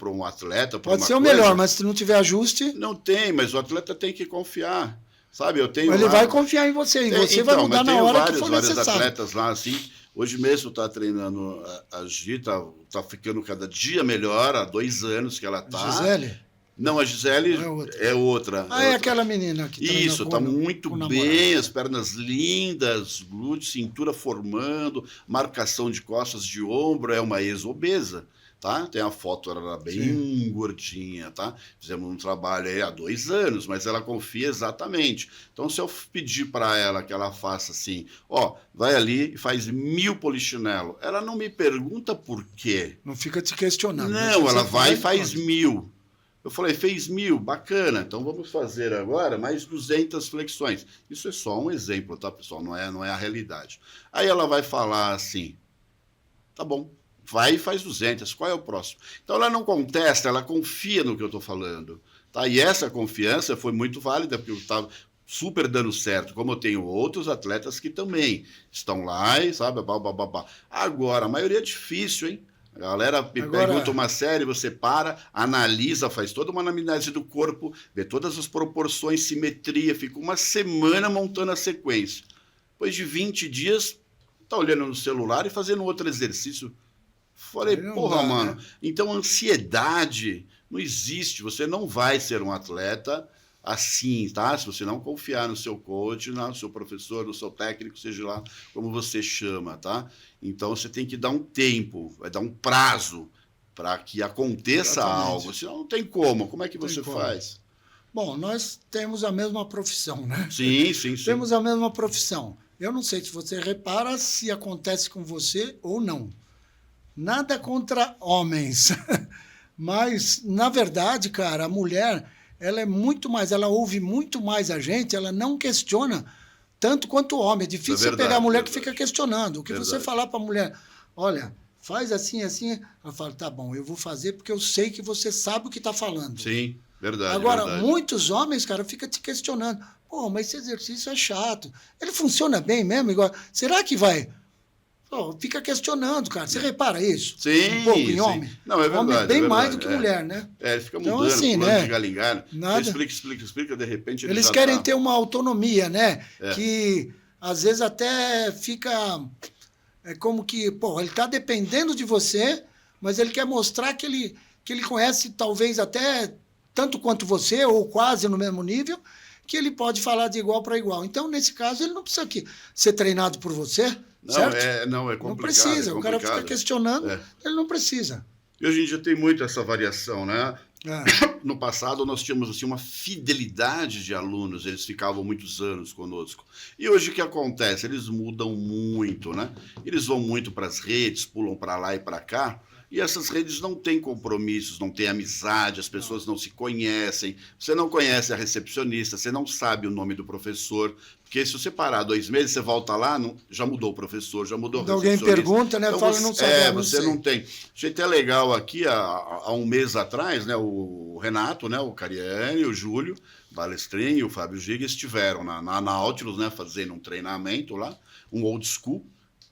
um atleta. Pode ser o melhor, mas se não tiver ajuste. Não tem, mas o atleta tem que confiar. Sabe, ele vai confiar em você, e você vai mudar na hora que for necessário. Vários atletas lá, assim, hoje mesmo está treinando a Gi, tá ficando cada dia melhor, há 2 anos que ela está. Gisele? Não, a Gisele é outra. É aquela menina que isso, está muito bem, as pernas lindas, glúteos, cintura formando, marcação de costas, de ombro, é uma ex-obesa. Tá? Tem a foto, ela era bem gordinha, tá? Fizemos um trabalho aí há 2 anos, mas ela confia exatamente. Então, se eu pedir para ela que ela faça assim, vai ali e faz 1000 polichinelo, ela não me pergunta por quê. Não fica te questionando. Não, ela vai e faz 1000. Eu falei, fez 1000, bacana, então vamos fazer agora mais 200 flexões. Isso é só um exemplo, tá, pessoal? Não é a realidade. Aí ela vai falar assim, tá bom. Vai e faz 200, qual é o próximo? Então, ela não contesta, ela confia no que eu estou falando. Tá? E essa confiança foi muito válida, porque eu estava super dando certo, como eu tenho outros atletas que também estão lá e, sabe, Agora, a maioria é difícil, hein? A galera pergunta uma série, você para, analisa, faz toda uma anamnese do corpo, vê todas as proporções, simetria, fica uma semana montando a sequência. Depois de 20 dias, tá olhando no celular e fazendo outro exercício. Falei, porra, mano, né? Então ansiedade não existe, você não vai ser um atleta assim, tá? Se você não confiar no seu coach, no seu professor, no seu técnico, seja lá como você chama, tá? Então você tem que dar um tempo, vai dar um prazo para que aconteça algo, senão não tem como. Como é que você faz? Bom, nós temos a mesma profissão, né? Sim. Temos a mesma profissão. Eu não sei se você repara se acontece com você ou não. Nada contra homens, mas, na verdade, cara, a mulher, ela é muito mais, ela ouve muito mais a gente, ela não questiona tanto quanto o homem. É difícil você pegar a mulher que fica questionando. O que você falar para a mulher, olha, faz assim, ela fala, tá bom, eu vou fazer porque eu sei que você sabe o que está falando. Sim. Verdade, Agora, verdade. muitos homens, cara, ficam te questionando. Pô, mas esse exercício é chato. Ele funciona bem mesmo? Igual. Será que vai? Pô, fica questionando, cara. Você repara isso? Um pouco Sim, em sim. homem? Não, é Homem verdade, bem é mais do verdade. que mulher, né? Ele fica Então, mudando, assim, pulando de né? galho em galho. Você Nada. explica, de repente ele Eles já querem tá... ter uma autonomia, né? É. Que às vezes até fica como que, pô, ele está dependendo de você, mas ele quer mostrar que ele conhece talvez até tanto quanto você, ou quase no mesmo nível, que ele pode falar de igual para igual. Então, nesse caso, ele não precisa ser treinado por você, Não, certo? não, é Não complicado, precisa. O cara fica questionando, É. ele não precisa. E hoje em dia tem muito essa variação, né? É. No passado nós tínhamos assim, uma fidelidade de alunos, eles ficavam muitos anos conosco. E hoje o que acontece? Eles mudam muito, né? Eles vão muito para as redes, pulam para lá e para cá, e essas redes não têm compromissos, não têm amizade, as pessoas não se conhecem, você não conhece a recepcionista, você não sabe o nome do professor, porque se você parar 2 meses, você volta lá, já mudou o professor, já mudou o recepcionista. Alguém pergunta, né? Então, Fala, não sabe, não você sei. não tem. Gente, é legal aqui, há um mês atrás, né, o Renato, né, o Cariani, o Júlio, Balestrin e o Fábio Giga estiveram na Nautilus, né, fazendo um treinamento lá, um old school,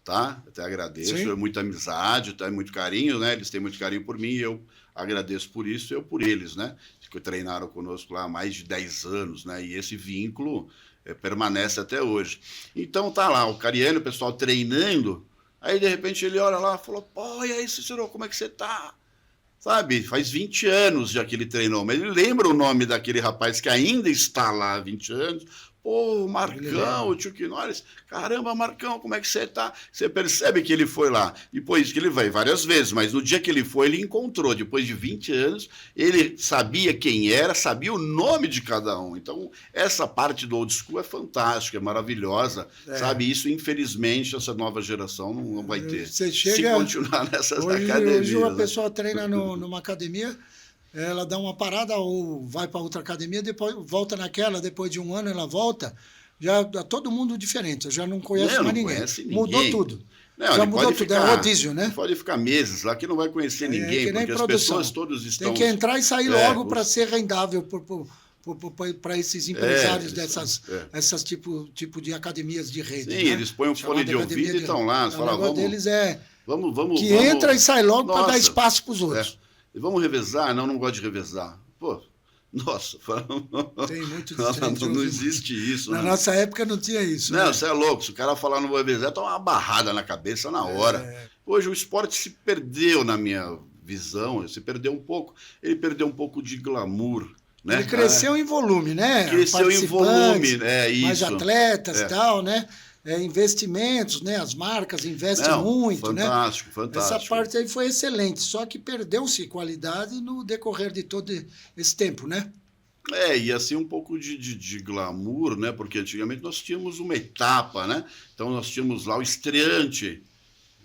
tá? Até agradeço, Sim. é muita amizade, tá? Muito carinho, né? Eles têm muito carinho por mim e eu agradeço por isso, eu por eles, né? Que treinaram conosco lá há mais de 10 anos, né? E esse vínculo permanece até hoje. Então tá lá, o Cariani, o pessoal treinando, aí de repente ele olha lá e falou, pô, e aí, Cícero, como é que você tá? Sabe, faz 20 anos já que ele treinou, mas ele lembra o nome daquele rapaz que ainda está lá há 20 anos. Pô, o Marcão, o Chuck Norris, caramba, Marcão, como é que você tá? Você percebe que ele foi lá, depois que ele vai várias vezes, mas no dia que ele foi, ele encontrou, depois de 20 anos, ele sabia quem era, sabia o nome de cada um. Então, essa parte do old school é fantástica, é maravilhosa, sabe? Isso, infelizmente, essa nova geração não vai ter. Você chega, se continuar nessas academias. Hoje uma pessoa treina numa academia, ela dá uma parada ou vai para outra academia, depois volta naquela, depois de um ano ela volta, já dá todo mundo diferente, eu já não conheço mais ninguém. Mudou tudo. Não, já mudou tudo, é rodízio, né? Pode ficar meses lá que não vai conhecer ninguém, porque as pessoas todas estão... Tem que entrar e sair logo para ser rendável para esses empresários essas tipo de academias de rede. Sim, né? eles põem um fone de ouvido e estão lá. O negócio deles é vamos, entra e sai logo para dar espaço para os outros. Vamos revezar? Não gosto de revezar. Pô, nossa, tem muito não existe isso. Na nossa época não tinha isso. Não, né? você é louco. Se o cara falar não vou revezar, toma uma barrada na cabeça na hora. Hoje o esporte se perdeu, na minha visão, se perdeu um pouco. Ele perdeu um pouco de glamour. Né? Ele cresceu em volume, né? Cresceu em volume, isso. Mais atletas e tal, né? Investimentos, né? As marcas investem muito, fantástico, né? Fantástico. Essa parte aí foi excelente, só que perdeu-se qualidade no decorrer de todo esse tempo, né? E assim um pouco de glamour, né? Porque antigamente nós tínhamos uma etapa, né? Então nós tínhamos lá o estreante.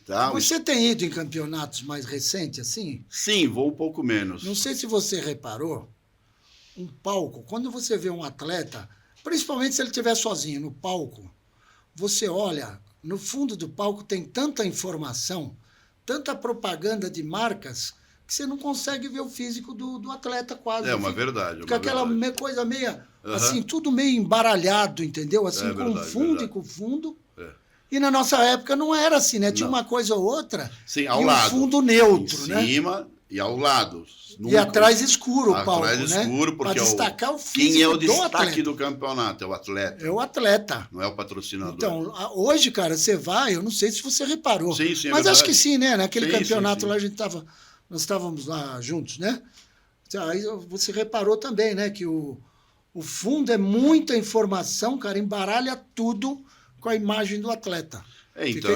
Tá? Você tem ido em campeonatos mais recentes, assim? Sim, vou um pouco menos. Não sei se você reparou, um palco, quando você vê um atleta, principalmente se ele estiver sozinho no palco, você olha, no fundo do palco tem tanta informação, tanta propaganda de marcas, que você não consegue ver o físico do atleta quase. É uma verdade. Fica aquela coisa meia, assim, tudo meio embaralhado, entendeu? Assim, com fundo. E na nossa época não era assim, né? Tinha uma coisa ou outra. Sim, ao e lado. um fundo neutro, né? Em cima e ao lado. E atrás escuro o palco, atrás escuro, porque para destacar o físico quem é o destaque atleta. do campeonato? É o atleta. É o atleta. Não é o patrocinador. Então, hoje, cara, você vai, eu não sei se você reparou. Sim, mas acho que sim, né? Naquele campeonato sim. lá, nós estávamos lá juntos, né? Aí você reparou também, né? Que o fundo é muita informação, cara, embaralha tudo com a imagem do atleta. Então,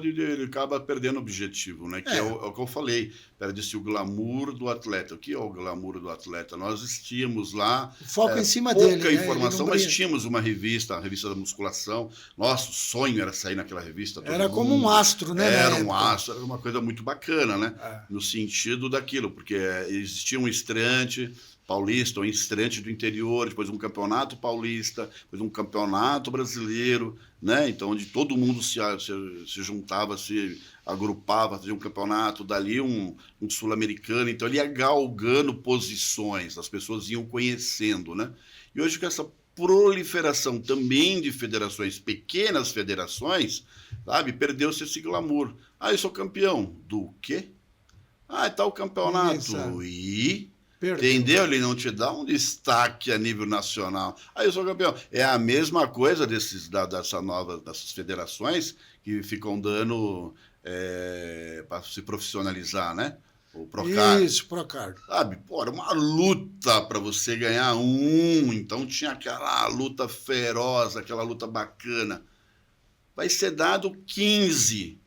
ele acaba perdendo o objetivo, né? Que é o que eu falei, perde-se o glamour do atleta. O que é o glamour do atleta? Nós tínhamos lá o foco em cima pouca dele, informação, mas tínhamos uma revista, a revista da musculação. Nosso sonho era sair naquela revista. Era como um astro, né? Era um astro, era uma coisa muito bacana, né? No sentido daquilo, porque existia um estreante, paulista, ou em estreante do interior, depois um campeonato paulista, depois um campeonato brasileiro, né? Então, onde todo mundo se juntava, se agrupava, fazia um campeonato, dali um sul-americano. Então, ele ia galgando posições, as pessoas iam conhecendo, né? E hoje, com essa proliferação também de federações, pequenas federações, sabe? Perdeu-se esse glamour. Ah, eu sou campeão. Do quê? Ah, tá o campeonato. E... Perdeu. Entendeu? Ele não te dá um destaque a nível nacional. Aí eu sou campeão. É a mesma coisa dessas federações que ficam dando para se profissionalizar, né? O Procar. Isso, Procar. Sabe? Pô, era uma luta para você ganhar um. Então tinha aquela luta feroz, aquela luta bacana. Vai ser dado 15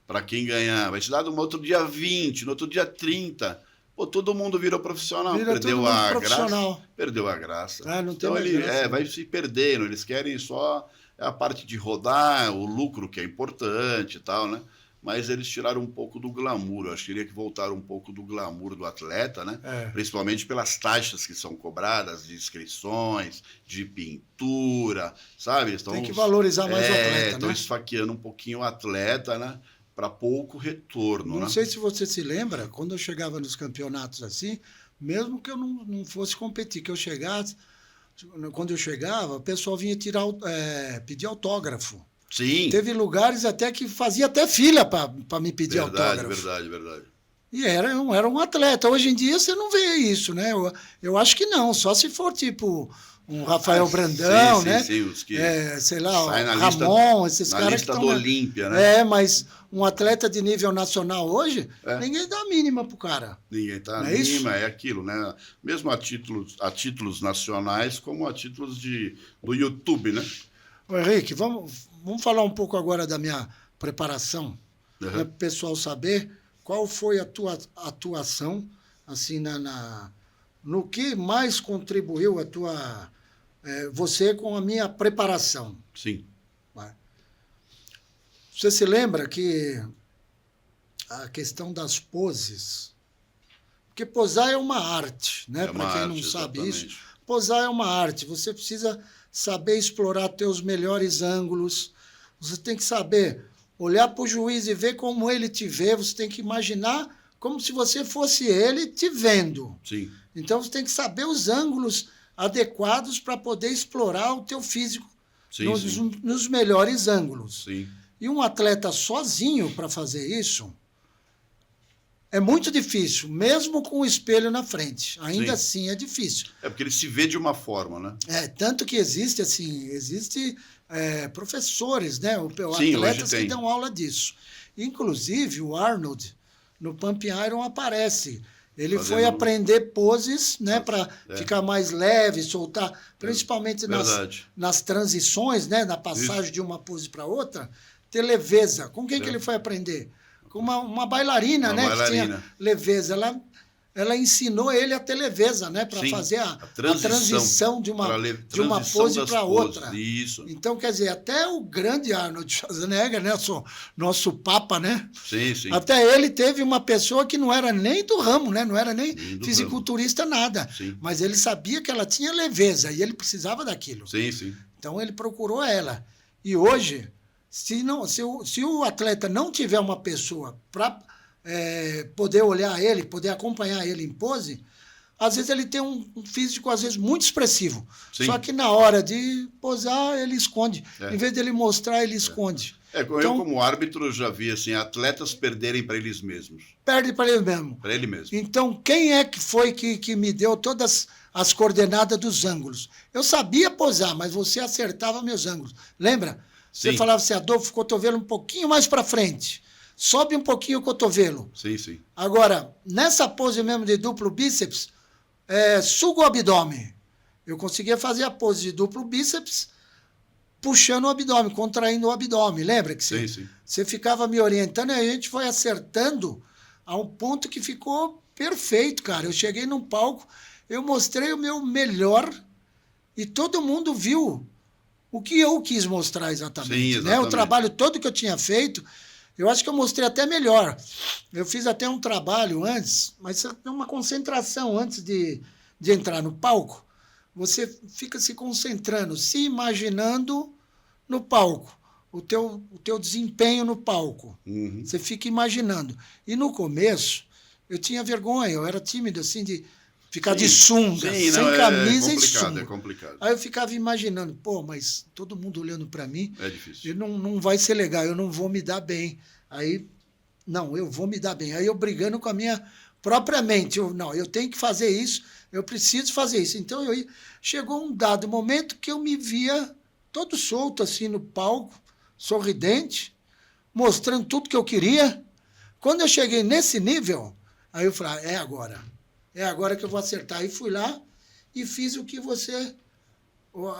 para quem ganhar. Vai ser dado no outro dia 20, no outro dia 30. Pô, todo mundo virou profissional, perdeu a graça. Perdeu a graça. Ah, não tem então ele graça, vai se perdendo, eles querem só a parte de rodar, o lucro que é importante e tal, né? Mas eles tiraram um pouco do glamour. Eu acho que teria que voltar um pouco do glamour do atleta, né? Principalmente pelas taxas que são cobradas, de inscrições, de pintura, sabe? Tem que valorizar mais o atleta, estão esfaqueando um pouquinho o atleta, né? Para pouco retorno. Não sei se você se lembra, quando eu chegava nos campeonatos assim, mesmo que eu não fosse competir, que eu chegasse, quando eu chegava, o pessoal vinha pedir autógrafo. Sim. Teve lugares até que fazia até fila para me pedir autógrafo. Verdade. E era um atleta. Hoje em dia você não vê isso, né? Eu acho que não, só se for tipo um Rafael Brandão, né? Sim, os que sei lá, o Ramon, esses caras que estão do Olímpia, né? Mas um atleta de nível nacional hoje, ninguém dá a mínima pro cara. Ninguém dá a mínima, é aquilo, né? Mesmo a títulos nacionais, como a títulos do YouTube, né? Ô, Henrique, vamos falar um pouco agora da minha preparação, para o pessoal saber qual foi a tua atuação, assim, no que mais contribuiu você com a minha preparação. Sim. Você se lembra que a questão das poses, porque posar é uma arte, né? Para quem não sabe isso, posar é uma arte. Você precisa saber explorar teus melhores ângulos. Você tem que saber olhar para o juiz e ver como ele te vê. Você tem que imaginar como se você fosse ele te vendo. Sim. Então, você tem que saber os ângulos adequados para poder explorar o teu físico nos melhores ângulos. Sim. E um atleta sozinho para fazer isso é muito difícil, mesmo com o espelho na frente. Ainda assim é difícil. É porque ele se vê de uma forma, né? Tanto que existe professores, né? Atletas que dão aula disso. Inclusive, o Arnold, no Pump Iron, aparece. Ele foi aprender poses, né, para ficar mais leve, soltar, principalmente nas transições, né, na passagem de uma pose para outra, ter leveza. Com quem que ele foi aprender? Com uma bailarina, né, que tinha leveza. Ela ensinou ele a ter leveza, né, para fazer a transição de uma pose para outra. Isso. Então, quer dizer, até o grande Arnold Schwarzenegger, né, nosso papa, né? Sim. Até ele teve uma pessoa que não era nem do ramo, né? Não era nem fisiculturista, nada. Sim. Mas ele sabia que ela tinha leveza e ele precisava daquilo. Sim. Então, ele procurou ela. E hoje, se o atleta não tiver uma pessoa para poder olhar ele, poder acompanhar ele em pose, às vezes ele tem um físico, às vezes, muito expressivo. Sim. Só que na hora de posar, ele esconde. Em vez dele mostrar, ele esconde. Eu, como árbitro, já vi assim, atletas perderem para eles mesmos. Perde para ele mesmo. Para ele mesmo. Então, quem é que foi que me deu todas as coordenadas dos ângulos? Eu sabia posar, mas você acertava meus ângulos. Lembra? Você falava assim, Adolfo, cotovelo um pouquinho mais para frente. Sobe um pouquinho o cotovelo. Sim. Agora, nessa pose mesmo de duplo bíceps, suga o abdômen. Eu conseguia fazer a pose de duplo bíceps puxando o abdômen, contraindo o abdômen. Lembra que você ficava me orientando e a gente foi acertando a um ponto que ficou perfeito, cara. Eu cheguei num palco, eu mostrei o meu melhor e todo mundo viu o que eu quis mostrar exatamente. Né? O trabalho todo que eu tinha feito, eu acho que eu mostrei até melhor. Eu fiz até um trabalho antes, mas uma concentração antes de de entrar no palco, você fica se concentrando, se imaginando no palco, o teu desempenho no palco. Uhum. Você fica imaginando. E no começo, eu tinha vergonha, eu era tímido, assim, de ficar de sunga, sem camisa e sunga. É complicado. Aí eu ficava imaginando, pô, mas todo mundo olhando para mim, É difícil. Não vai ser legal, eu não vou me dar bem. Aí, não, eu vou me dar bem. Aí eu brigando com a minha própria mente, eu tenho que fazer isso, eu preciso fazer isso. Então, chegou um dado momento que eu me via todo solto, assim, no palco, sorridente, mostrando tudo que eu queria. Quando eu cheguei nesse nível, aí eu falei, é agora que eu vou acertar. Aí fui lá e fiz o que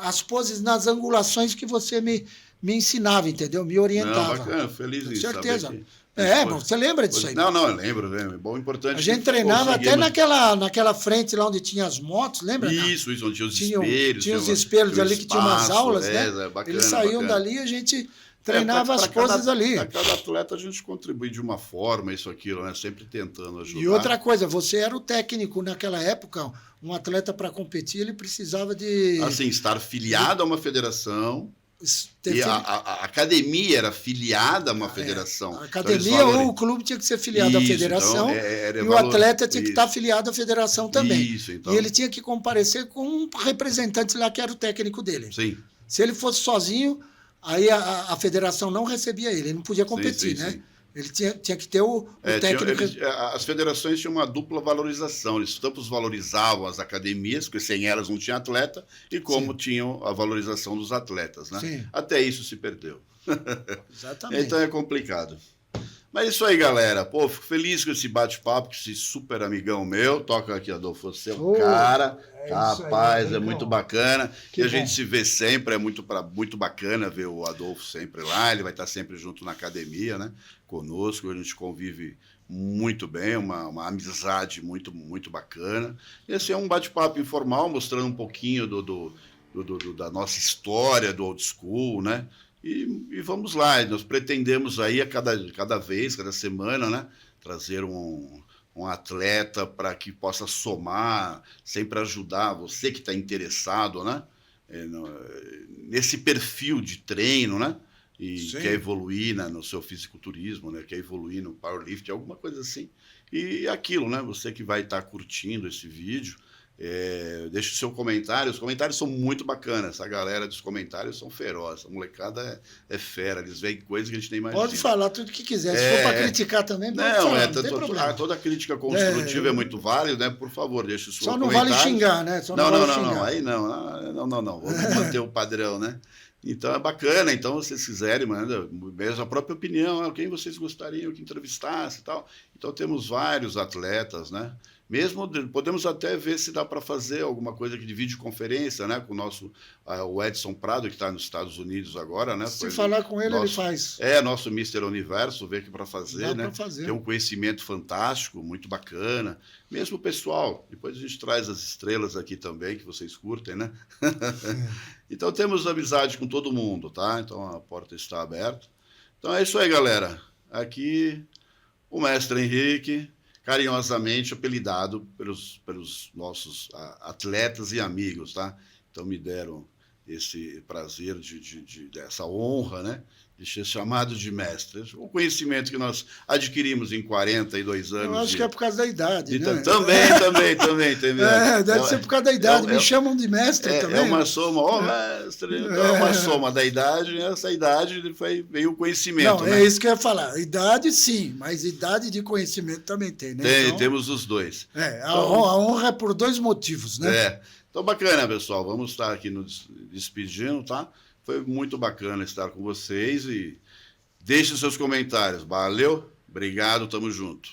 as poses nas angulações que você me ensinava, entendeu? Me orientava. Não, bacana, feliz Com em certeza. saber Bom, você lembra disso aí? Não, eu lembro. É bom, importante. A gente treinava até naquela frente lá onde tinha as motos, lembra? Isso, onde tinha os espelhos. Tinha os espelhos ali que tinha umas aulas, né? Bacana, eles saíam dali e a gente treinava as poses ali. Para cada atleta a gente contribui de uma forma, isso, aquilo, né? Sempre tentando ajudar. E outra coisa, você era o técnico naquela época, um atleta para competir, ele precisava de... Assim, estar filiado a uma federação... E a academia era filiada a uma federação. A academia então, ou o clube tinha que ser filiado à federação, então, e o atleta tinha que estar filiado à federação também. Então. E ele tinha que comparecer com um representante lá que era o técnico dele. Sim. Se ele fosse sozinho, aí a federação não recebia ele não podia competir, né? Sim. Ele tinha que ter o técnico... As federações tinham uma dupla valorização. Eles tanto valorizavam as academias, porque sem elas não tinha atleta, e como tinham a valorização dos atletas, né? Sim. Até isso se perdeu. Exatamente. Então é complicado. Mas é isso aí, galera. Pô, fico feliz com esse bate-papo, com esse super amigão meu. Toca aqui, Adolfo, você é um cara. Rapaz, é muito bacana. E a gente se vê sempre, é muito bacana ver o Adolfo sempre lá. Ele vai estar sempre junto na academia, né? Conosco, a gente convive muito bem, uma amizade muito, muito bacana. Esse é um bate-papo informal, mostrando um pouquinho da nossa história, do old school, né? E vamos lá, nós pretendemos aí a cada vez, cada semana, né, trazer um atleta para que possa somar, sempre ajudar você que está interessado, né, nesse perfil de treino, né, e Sim. quer evoluir, né, no seu fisiculturismo, né, quer evoluir no powerlifting, alguma coisa assim. E aquilo, né, você que vai estar curtindo esse vídeo, deixe o seu comentário. Os comentários são muito bacanas. Essa galera dos comentários são ferozes. A molecada é fera. Eles veem coisas que a gente nem imagina. Pode falar tudo o que quiser. Se for para criticar também, pode falar, não tem problema. Toda crítica construtiva é muito válida, né? Por favor, deixe o seu comentário. Só não vale xingar, né? Não. Aí não. Vamos manter o padrão, né? Então é bacana. Então, se vocês quiserem, manda mesmo a própria opinião, quem vocês gostariam que entrevistasse e tal. Então temos vários atletas, né? Mesmo podemos até ver se dá para fazer alguma coisa aqui de videoconferência, né, com o Edson Prado, que está nos Estados Unidos agora, né? Se falar com ele, ele faz. Nosso Mr. Universo, ver aqui para fazer, dá né? Para fazer. Tem um conhecimento fantástico, muito bacana. Mesmo o pessoal, depois a gente traz as estrelas aqui também, que vocês curtem, né? Então temos amizade com todo mundo, tá? Então a porta está aberta. Então é isso aí, galera. Aqui o Mestre Henrique, carinhosamente apelidado pelos nossos atletas e amigos, tá? Então me deram esse prazer dessa honra, né? De ser chamado de mestre. O conhecimento que nós adquirimos em 42 anos. Eu acho que é por causa da idade, né? Também. Deve ser por causa da idade. Me chamam de mestre também. É uma soma, mestre. Então é uma soma da idade. Essa idade veio o conhecimento. Não, é isso que eu ia falar. Idade, sim, mas idade de conhecimento também tem, né? Temos os dois. A honra é por dois motivos, né? Então, bacana, pessoal. Vamos estar aqui nos despedindo, tá? Foi muito bacana estar com vocês e deixe seus comentários. Valeu, obrigado, tamo junto.